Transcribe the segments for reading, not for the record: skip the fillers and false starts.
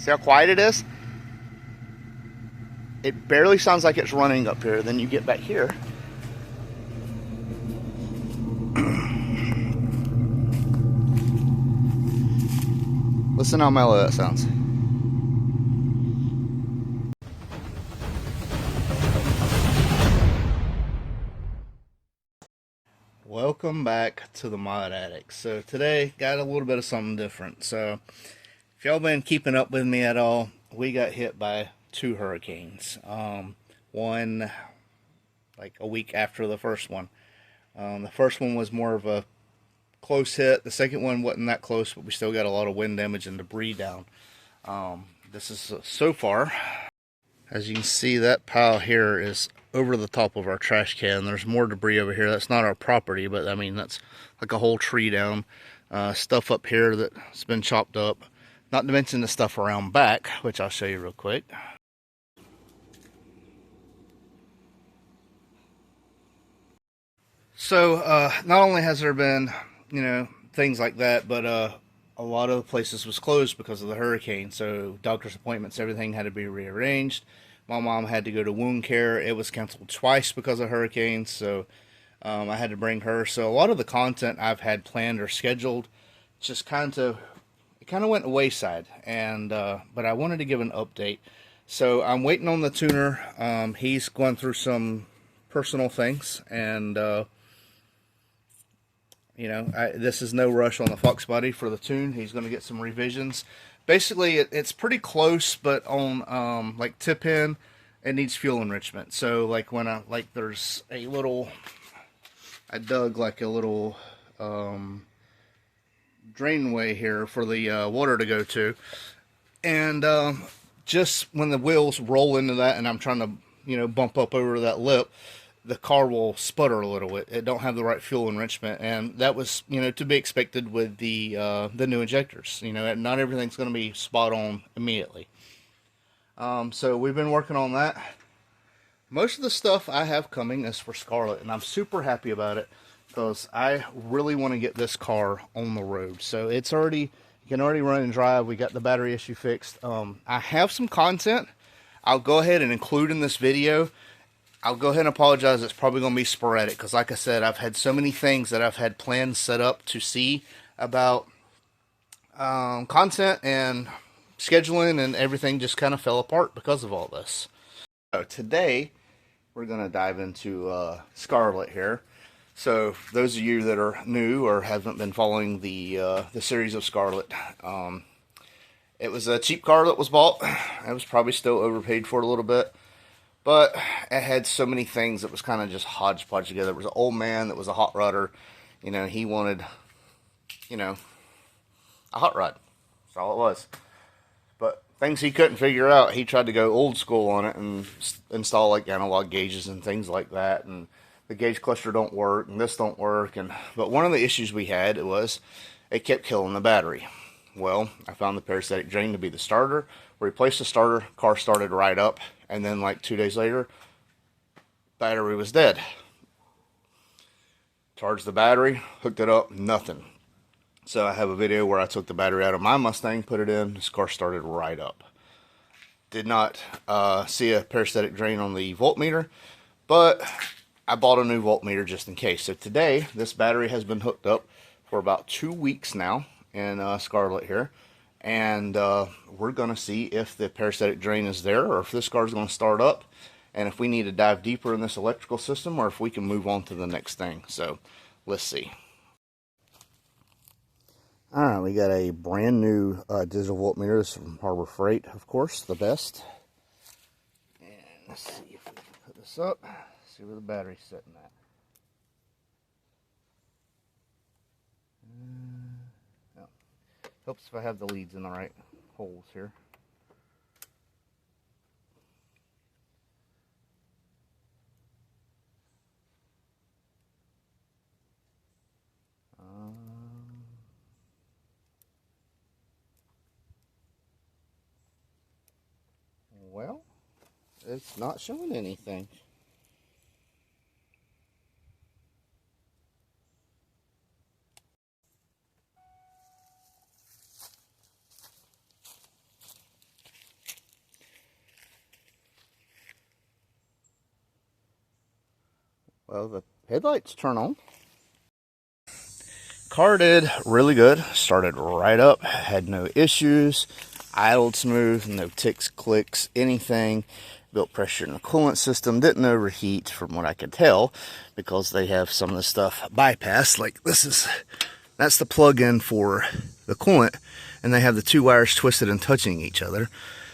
See how quiet it is? It barely sounds like it's running up here. Then you get back here. Listen how mellow that sounds. Welcome back to the Mod Attic. So today got a little bit of something different. So if y'all been keeping up with me at all, we got hit by 2 hurricanes. One like a week after the first one. The first one was more of a close hit. The second one wasn't that close, but we still got a lot of wind damage and debris down. This is so far. As you can see, that pile here is over the top of our trash can. There's more debris over here. That's not our property, but I mean, that's like a whole tree down. Stuff up here that's been chopped up. Not to mention the stuff around back, which I'll show you real quick. So, not only has there been, things like that, but a lot of the places was closed because of the hurricane. So doctor's appointments, everything had to be rearranged. My mom had to go to wound care. It was canceled twice because of hurricanes. So I had to bring her. So a lot of the content I've had planned or scheduled just kind of went wayside. And but I wanted to give an update. So I'm waiting on the tuner. He's going through some personal things, and this is no rush on the Fox body for the tune. He's going to get some revisions. Basically, it's pretty close, but on like tip in, it needs fuel enrichment. So like when there's a little, I dug like a little drainway here for the water to go to, and just when the wheels roll into that, and I'm trying to bump up over that lip, the car will sputter a little. It don't have the right fuel enrichment, and that was to be expected with the new injectors. Not everything's going to be spot on immediately. So we've been working on that. Most of the stuff I have coming is for Scarlett, and I'm super happy about it because I really want to get this car on the road. So you can already run and drive. We got the battery issue fixed. I have some content I'll go ahead and include in this video. I'll go ahead and apologize. It's probably going to be sporadic because, like I said, I've had so many things that I've had plans set up to see about content, and scheduling and everything just kind of fell apart because of all this. So today, we're going to dive into Scarlett here. So those of you that are new or haven't been following the series of Scarlett, it was a cheap car that was bought. I was probably still overpaid for it a little bit. But it had so many things that was kind of just hodgepodge together. There was an old man that was a hot rodder. He wanted, a hot rod. That's all it was. But things he couldn't figure out, he tried to go old school on it and install like analog gauges and things like that. And the gauge cluster don't work, and this don't work. But one of the issues we had was it kept killing the battery. Well, I found the parasitic drain to be the starter. Replaced the starter, car started right up, and then like 2 days later, battery was dead. Charged the battery, hooked it up, nothing. So I have a video where I took the battery out of my Mustang, put it in, this car started right up. Did not see a parasitic drain on the voltmeter, but I bought a new voltmeter just in case. So today, this battery has been hooked up for about 2 weeks now in Scarlett here. And we're going to see if the parasitic drain is there, or if this car is going to start up, and if we need to dive deeper in this electrical system, or if we can move on to the next thing. So let's see. Alright, we got a brand new digital voltmeter. This is from Harbor Freight, of course, the best. And let's see if we can put this up, see where the battery's sitting at. Helps if I have the leads in the right holes here. Well, it's not showing anything. Well, the headlights turn on. Car did really good. Started right up, had no issues, idled smooth, no ticks, clicks, anything. Built pressure in the coolant system, didn't overheat from what I could tell, because they have some of the stuff bypassed. Like that's the plug-in for the coolant, and they have the two wires twisted and touching each other.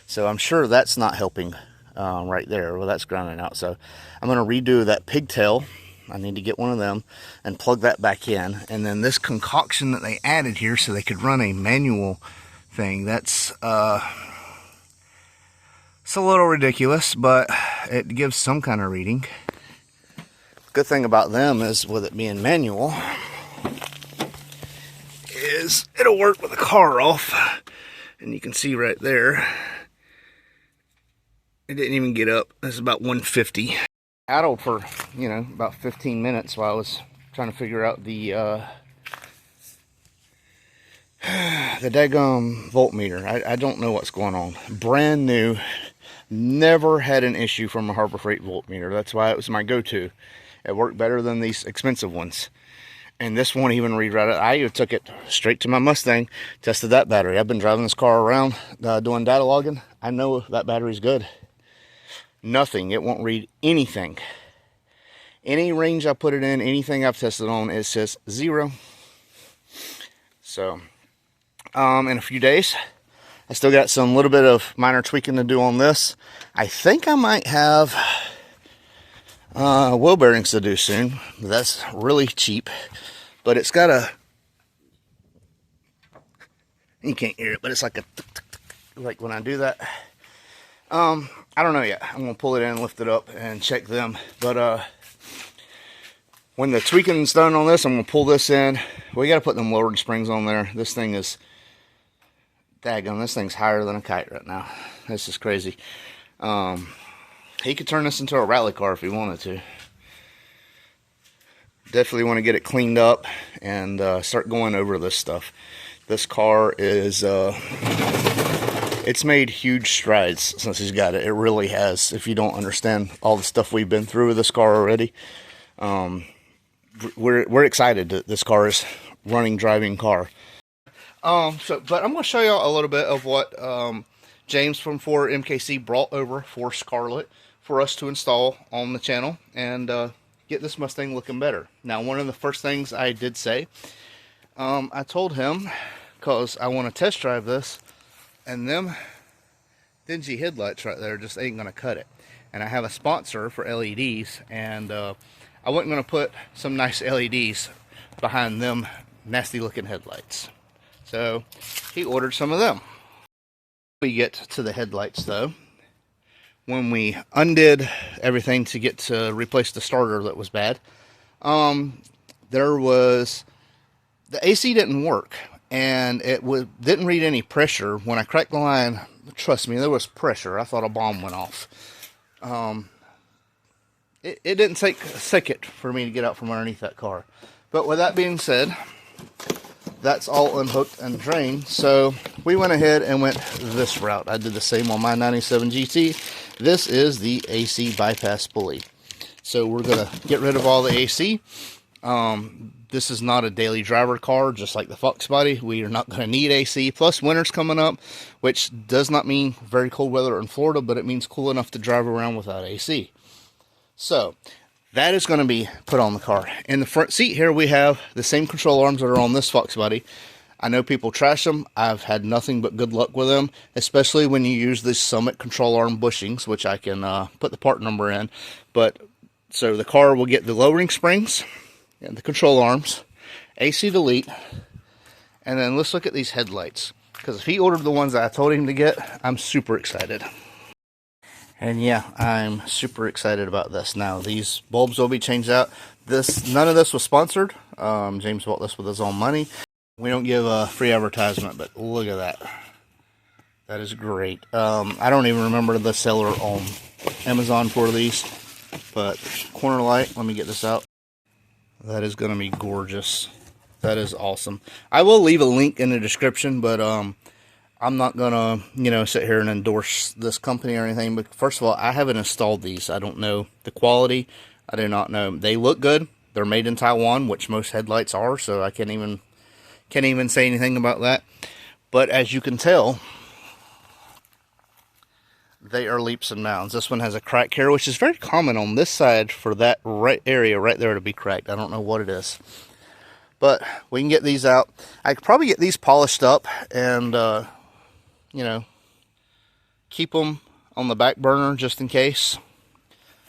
So I'm sure that's not helping right there. Well, that's grounding out. So I'm going to redo that pigtail. I need to get one of them and plug that back in. And then this concoction that they added here so they could run a manual thing, that's it's a little ridiculous, but it gives some kind of reading. Good thing about them is, with it being manual, is it'll work with the car off. And you can see right there, it didn't even get up. It's about 150. Idled for, about 15 minutes while I was trying to figure out the daggum voltmeter. I don't know what's going on. Brand new. Never had an issue from a Harbor Freight voltmeter. That's why it was my go-to. It worked better than these expensive ones. And this won't even read right. I took it straight to my Mustang, tested that battery. I've been driving this car around doing data logging. I know that battery's good. Nothing. It won't read anything. Any range I put it in, anything I've tested on, it says 0. So, in a few days, I still got some little bit of minor tweaking to do on this. I think I might have wheel bearings to do soon. That's really cheap. But it's got a... You can't hear it, but it's like a... Like when I do that. I don't know yet. I'm going to pull it in, lift it up, and check them. But when the tweaking's done on this, I'm going to pull this in. We got to put them lowering springs on there. This thing is... Daggone, this thing's higher than a kite right now. This is crazy. He could turn this into a rally car if he wanted to. Definitely want to get it cleaned up and start going over this stuff. This car is... it's made huge strides since he's got it. It really has. If you don't understand all the stuff we've been through with this car already, we're excited that this car is running, driving car. But I'm going to show y'all a little bit of what James from 4MKC brought over for Scarlett for us to install on the channel and get this Mustang looking better. Now, one of the first things I did say, I told him, because I want to test drive this, and them dingy headlights right there just ain't going to cut it. And I have a sponsor for LEDs, and I wasn't going to put some nice LEDs behind them nasty looking headlights. So he ordered some of them. We get to the headlights though. When we undid everything to get to replace the starter that was bad, there was... The AC didn't work. And it didn't read any pressure. When I cracked the line, trust me, there was pressure. I thought a bomb went off. It didn't take a second for me to get out from underneath that car. But with that being said, that's all unhooked and drained. So we went ahead and went this route. I did the same on my 97 GT. This is the AC bypass pulley. So we're going to get rid of all the AC. This is not a daily driver car, just like the Fox body. We are not going to need AC. Plus, winter's coming up, which does not mean very cold weather in Florida, but it means cool enough to drive around without AC. So, that is going to be put on the car. In the front seat here, we have the same control arms that are on this Fox body. I know people trash them. I've had nothing but good luck with them, especially when you use the Summit control arm bushings, which I can put the part number in. But so the car will get the lowering springs and the control arms, AC delete, and then let's look at these headlights. Because if he ordered the ones that I told him to get, I'm super excited. And yeah, I'm super excited about this. Now, these bulbs will be changed out. None of this was sponsored. James bought this with his own money. We don't give a free advertisement, but look at that. That is great. I don't even remember the seller on Amazon for these. But corner light, let me get this out. That is going to be gorgeous. That is awesome. I will leave a link in the description, but I'm not going to, sit here and endorse this company or anything. But first of all, I haven't installed these. I don't know the quality I do not know. They look good. They're made in Taiwan, which most headlights are, so I can't even say anything about that. But as you can tell, they are leaps and bounds. This one has a crack here, which is very common on this side for that area right there to be cracked. I don't know what it is. But we can get these out. I could probably get these polished up and, you know, keep them on the back burner just in case.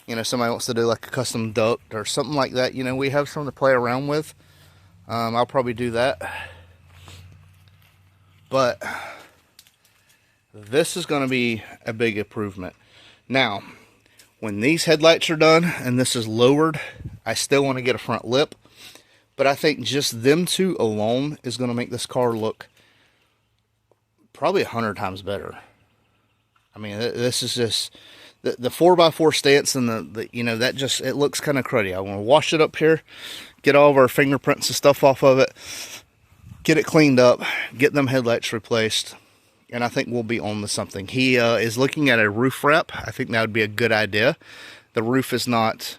You know, somebody wants to do like a custom duct or something like that. You know, we have something to play around with. I'll probably do that. But this is going to be a big improvement. Now, when these headlights are done and this is lowered, I still want to get a front lip. But I think just them two alone is going to make this car look probably 100 times better. I mean, this is just the 4x4 stance and the you know, that just, it looks kind of cruddy. I want to wash it up here, get all of our fingerprints and stuff off of it, get it cleaned up, get them headlights replaced, and I think we'll be on to something. He is looking at a roof wrap. I think that would be a good idea. The roof is not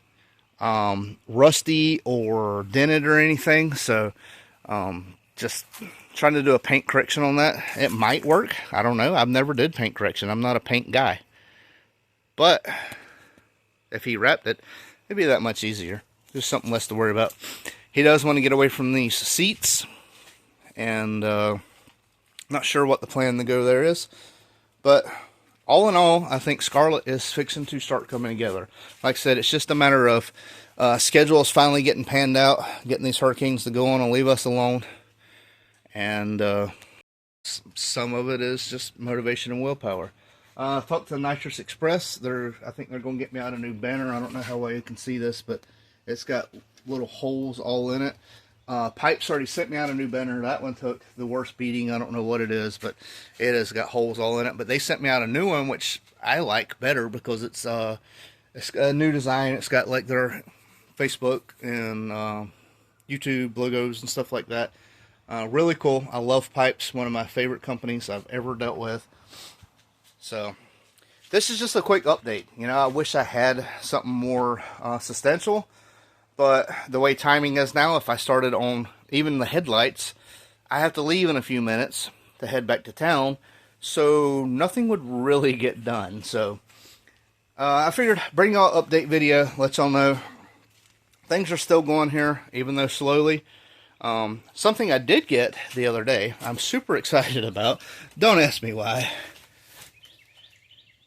rusty or dented or anything, so just trying to do a paint correction on that. It might work. I don't know. I've never did paint correction. I'm not a paint guy. But if he wrapped it, it'd be that much easier. Just something less to worry about. He does want to get away from these seats, and not sure what the plan to go there is, but all in all, I think Scarlett is fixing to start coming together. Like I said, it's just a matter of schedules finally getting panned out, getting these hurricanes to go on and leave us alone. And some of it is just motivation and willpower. Talked to Nitrous Express. I think they're going to get me out a new banner. I don't know how well you can see this, but it's got little holes all in it. Pipes already sent me out a new banner. That one took the worst beating. I don't know what it is, but it has got holes all in it. But they sent me out a new one, which I like better because it's a new design. It's got like their Facebook and YouTube logos and stuff like that. Really cool. I love Pipes. One of my favorite companies I've ever dealt with. So this is just a quick update. You know, I wish I had something more substantial. But the way timing is now, if I started on even the headlights, I have to leave in a few minutes to head back to town. So nothing would really get done. So I figured bring y'all an update video, let y'all know things are still going here, even though slowly. Something I did get the other day, I'm super excited about. Don't ask me why.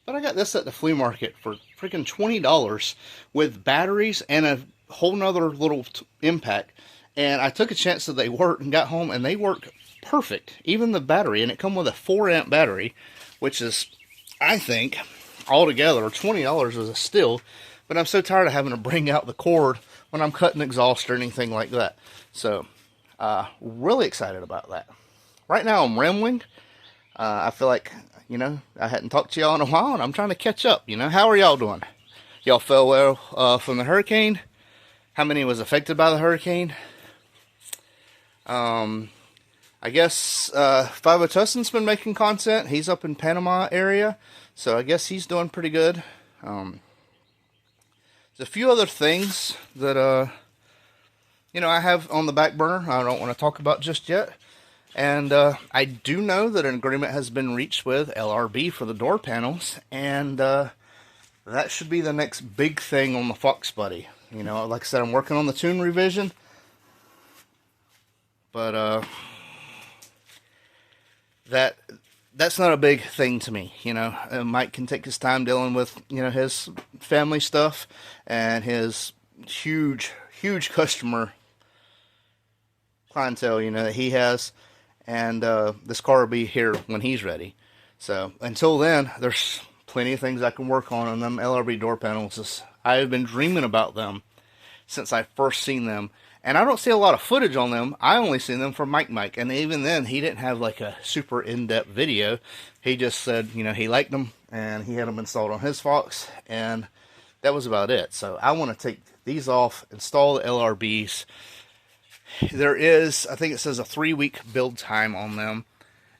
But I got this at the flea market for freaking $20 with batteries and a whole nother little impact. And I took a chance that they worked and got home and they work perfect. Even the battery, and it come with a 4-amp battery, which is, I think, altogether $20 is a steal. But I'm so tired of having to bring out the cord when I'm cutting exhaust or anything like that. So, really excited about that. Right now I'm rambling. I feel like, you know, I hadn't talked to y'all in a while and I'm trying to catch up, you know. How are y'all doing? Y'all fell well from the hurricane? How many was affected by the hurricane? I guess Five Tussin's been making content. He's up in Panama area, so I guess he's doing pretty good. There's a few other things that you know, I have on the back burner I don't want to talk about just yet. And I do know that an agreement has been reached with LRB for the door panels, and that should be the next big thing on the Fox Buddy. You know, like I said, I'm working on the tune revision, but that's not a big thing to me. You know, Mike can take his time dealing with, you know, his family stuff and his huge customer clientele, you know, that he has, and this car will be here when he's ready. So until then, there's plenty of things I can work on them LRB door panels. I've been dreaming about them since I first seen them, and I don't see a lot of footage on them. I only seen them from Mike, and even then he didn't have like a super in-depth video. He just said, you know, he liked them and he had them installed on his Fox, and that was about it. So I want to take these off, install the LRBs. There is, I think it says, a 3-week build time on them,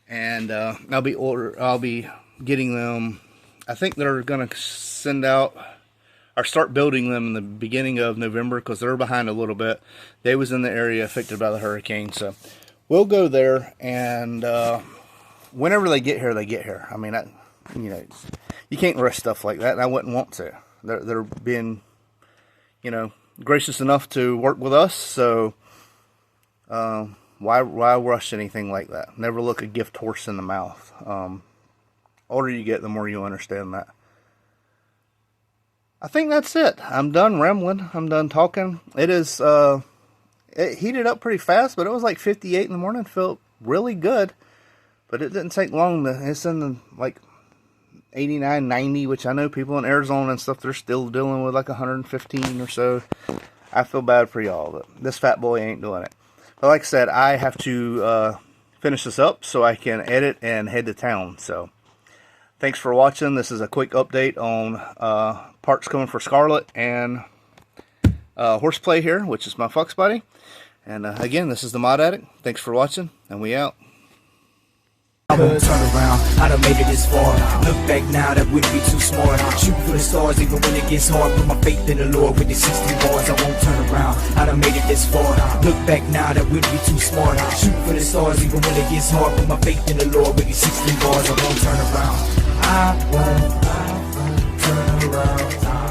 and I'll be getting them. I think they're gonna send out or start building them in the beginning of November, because they're behind a little bit. They was in the area affected by the hurricane, so we'll go there, and whenever they get here, they get here. I mean, you know, you can't rush stuff like that, and I wouldn't want to. They're being, you know, gracious enough to work with us, so why rush anything like that? Never look a gift horse in the mouth. Older you get, the more you understand that. I think that's it. I'm done rambling. I'm done talking. It is, it heated up pretty fast, but it was like 58 in the morning. Felt really good, but it didn't take long. It's in the, like, 89, 90, which I know people in Arizona and stuff, they're still dealing with like 115 or so. I feel bad for y'all, but this fat boy ain't doing it. But like I said, I have to finish this up so I can edit and head to town. So thanks for watching. This is a quick update on parts coming for Scarlett and Horseplay here, which is my Fox Body. And again, this is the Mod Addict. Thanks for watching, and we out. Turn around, I done made it this far. Look back now, that wouldn't be too smart. Shoot for the stars even when it gets hard. Put my faith in the Lord with the 16 bars, I won't turn around. I done made it this far. Look back now, that wouldn't be too smart. Shoot for the stars even when it gets hard. Put my faith in the Lord with the 16 bars, I won't turn around. I won't turn around.